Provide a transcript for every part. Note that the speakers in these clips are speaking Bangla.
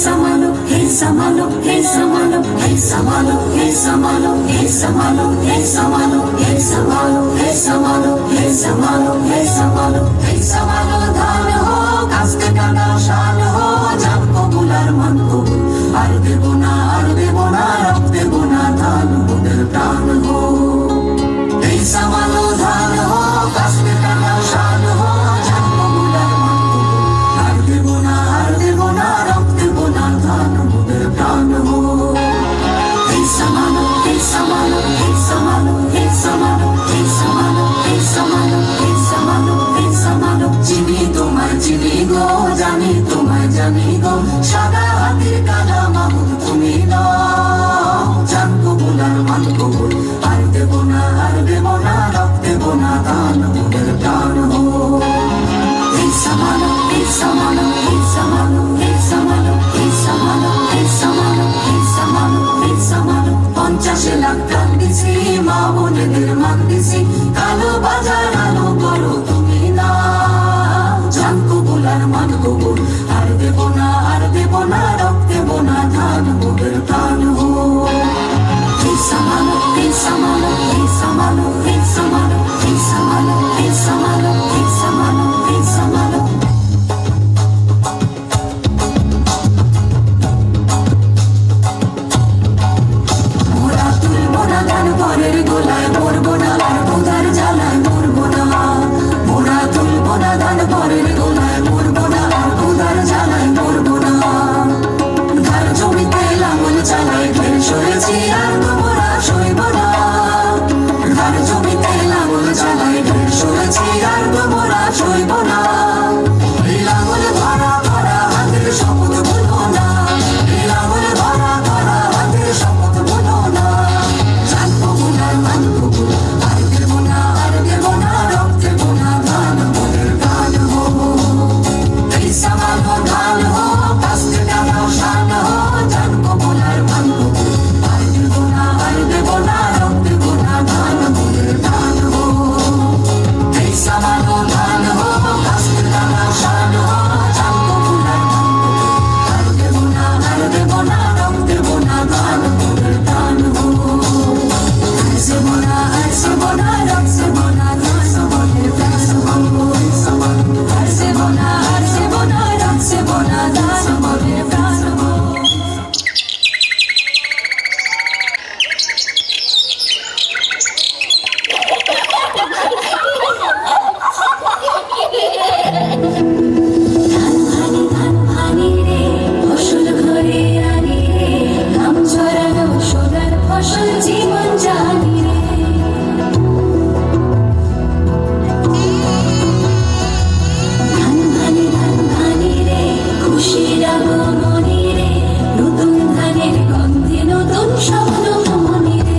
samalo, hey samalo, hey samalo, hey samalo, hey samalo, hey samalo, hey samalo, hey samalo, hey samalo, hey samalo, hey samalo, hey samalo ধান ho, কাস্তে কানা শান ho, জান কবুলার মান কবুল, আর দেব না রব দেব না ধান মোদের প্রাণ ho, hey samalo ধান ho, কাস্তে কানা শান ho, জান কবুলার মান কবুল, আর দেব না রব দেব না ধান মোদের প্রাণ ho, hey samalo, hey samalo, hey samalo, hey samalo, hey samalo, hey samalo, hey samalo, hey samalo, চিনি তোমায় চিনি গো, জানি তোমায় জানি গো, সাদা হাতির কালা মাহুত তুমি নাও, জান কবুল আর মান কবুল, আর দেব না রব দেব না দান মোদের প্রাণ ho, hey samalo, hey samalo, hey samalo, hey samalo, hey samalo, hey samalo, hey samalo, hey samalo, 50 lakh প্রাণ দিছি, মা বোনেদের মান দিছি, কালো বাজার আলো করো তুমি না, জান কবুল আর মান কবুল, আর দেব না রব দেব না ধান মোদের প্রাণ ho, hey samalo, hey samalo, hey samalo, hey samalo, hey samalo, hey samalo, hey samalo, hey samalo. মোরা তুলবো না ধান পরের গোলায়, মরবো না আর ক্ষুধার জ্বালায় মরবো না, মোরা তুলবো না ধান পরের গোলায়, মরবো না আর ক্ষুধার জ্বালায় মরবো না, ধার জমিতে লাঙল চালায় ঢের সরেছি আর তো মোরা সইব না, ধার জমিতে লাঙল চালায় ঢের সরেছি আর তো মোরা সইব না, এই লাঙল ধরা হাতের শপথ ভুলো না, এই লাঙল ধরা হাতের শপথ ভুলো না, জান কবুল আর মান কবুল, আর দেব না রব দেব না ধান মোদের প্রাণ ho, এই samalo ধান ho, কাস্তে কানা শান ho, জান কবুল আর মান কবুল, আর দেব না রব দেব না ধান মোদের প্রাণ ho, এই samalo ধান ho, কাস্তে কানা শান ho, জান কবুল আর মান কবুল, আর দেব না রব দেব না ধান মোদের প্রাণ ho, আর দেব না রব দেব না ধান মোদের প্রাণ ho, আর দেব না রব দেব না ধান মোদের প্রাণ ho. ধান ভানি রে, ফসল ঘরে আনি রে, ঘাম ঝরানো সোনার ফসল জীবন জানি রে, ধান ভানি রে, খুশির আগমনী রে, নতুন ধানের গন্ধে নতুন স্বপ্ন মনি রে,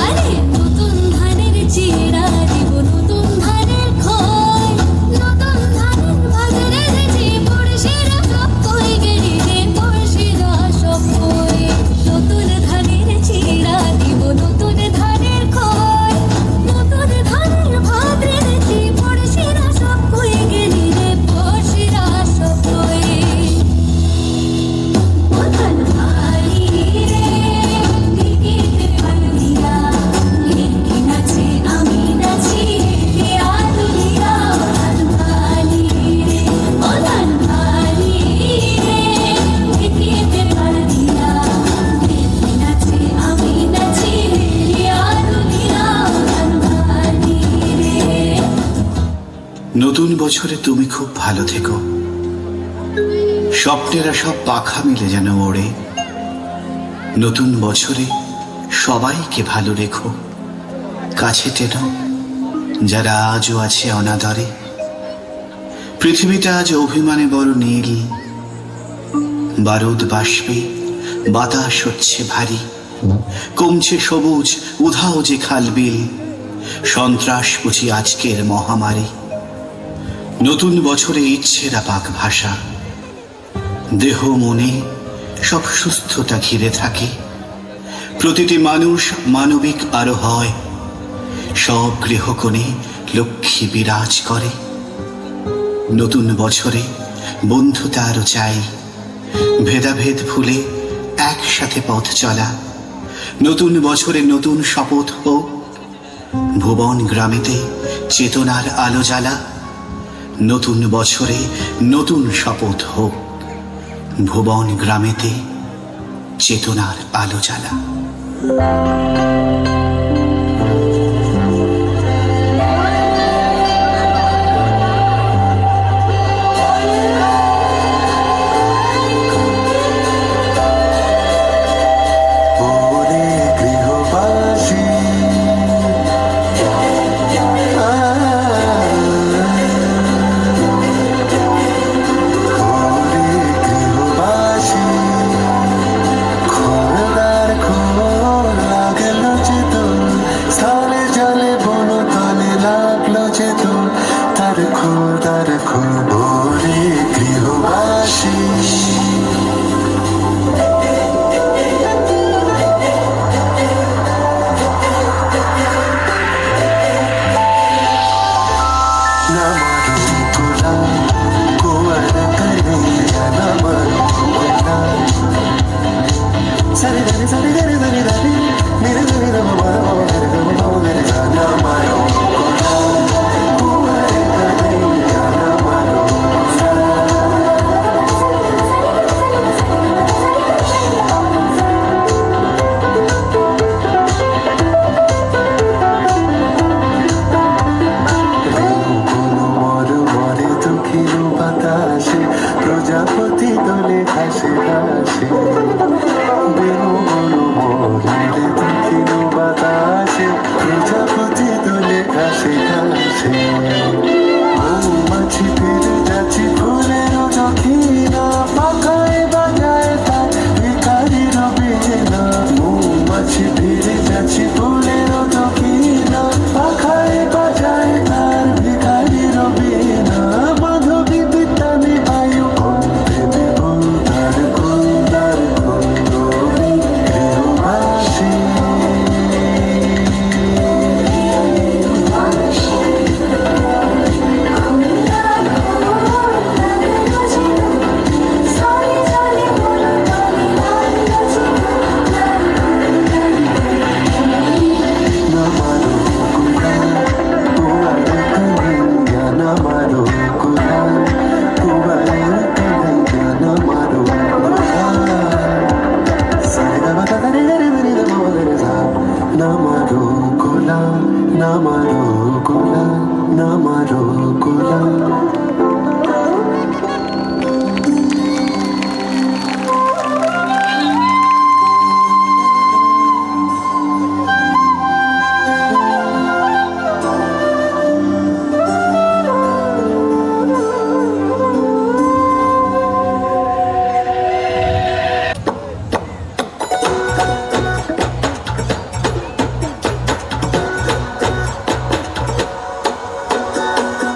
আরে নতুন ধানের চিড়া দিব নতুন ধানের খয়, নতুন ধানের ভাগে রেখেছি পড়শিরা সব কই গেলি রে, পড়শিরা সব কই, নতুন ধানের চিড়া দিব নতুন ধানের খয়, নতুন ধানের ভাগ রেখেছি পড়শিরা সব কই গেলি রে, পড়শিরা সব কই, ও ধান ভানি রে, দিদিতে পালনিয়া, লেকি নাচে আমি নাচি, হিয়া দুনিয়া, ধান ভানি রে, ও ধান ভানি রে, দিদিতে পালনিয়া, লেকি নাচে আমি নাচি, হিয়া দুনিয়া, ধান ভানি রে. নতুন বছরে তুমি খুব ভালো থেকো, স্বপ্নেরা সব পাখা মিলে যেন ওড়ে, নতুন বছরে সবাইকে ভালো রেখো, কাছে টেনো যারা আজও আছে অনাদরে, পৃথিবীটা আজ অভিমানে বড় নীল, বারুদ বাষ্পে বাতাস হচ্ছে ভারী, কমছে সবুজ উধাও যে খালবিল, সন্ত্রাস বুঝি আজকের মহামারী, নতুন বছরে ইচ্ছেরা পাক ভাষা, দেহ মনে সব সুস্থতা ঘিরে থাকে, প্রতিটি মানুষ মানবিক আরো হয়, সব গৃহকোণে লক্ষ্মী বিরাজ করে। নতুন বছরে বন্ধুতা আরো চাই, ভেদাভেদ ভুলে একসাথে পথ চলা। নতুন বছরে নতুন শপথ হোক, ভুবন গ্রামেতে চেতনার আলো জ্বালা। নতুন বছরে নতুন শপথ হোক, ভুবন গ্রামেতে চেতনার আলো জ্বালা।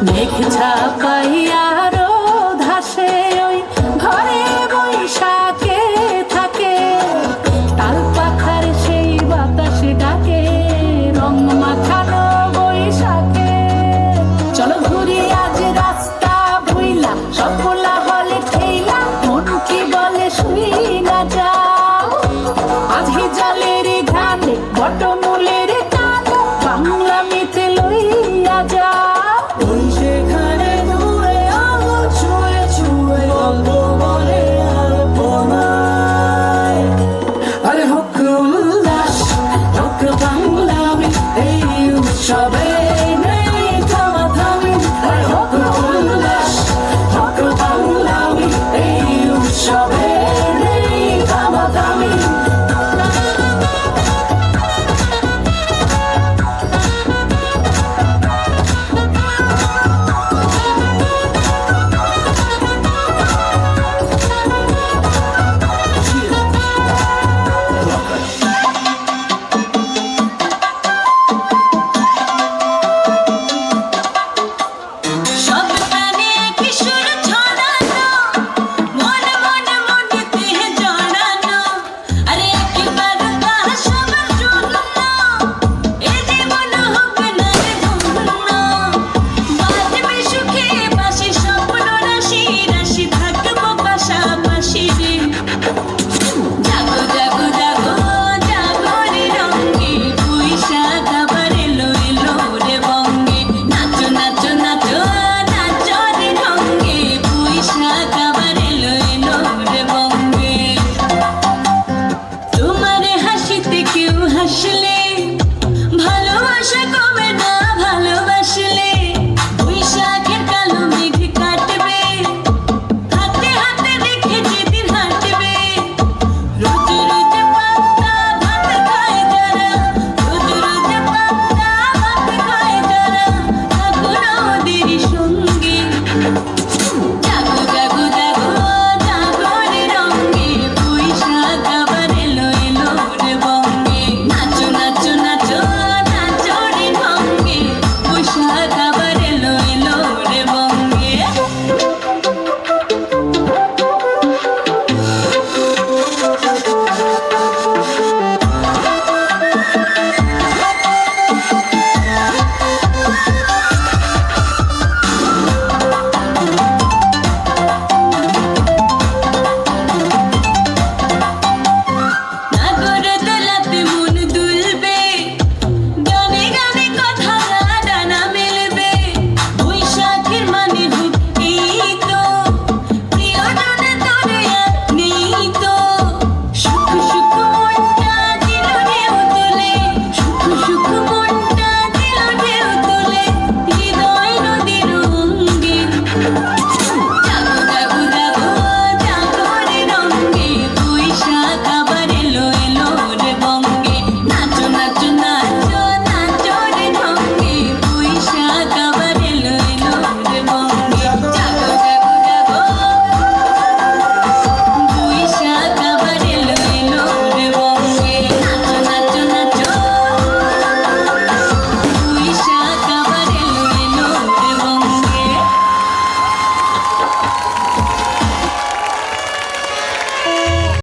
মেঘ ছাপাইয়া রোদ হাসে ওই ঘরে বৈশাখে থাকে, তাল পাখার সেই বাতাসে ডাকে রং মাখানো বৈশাখে। চলো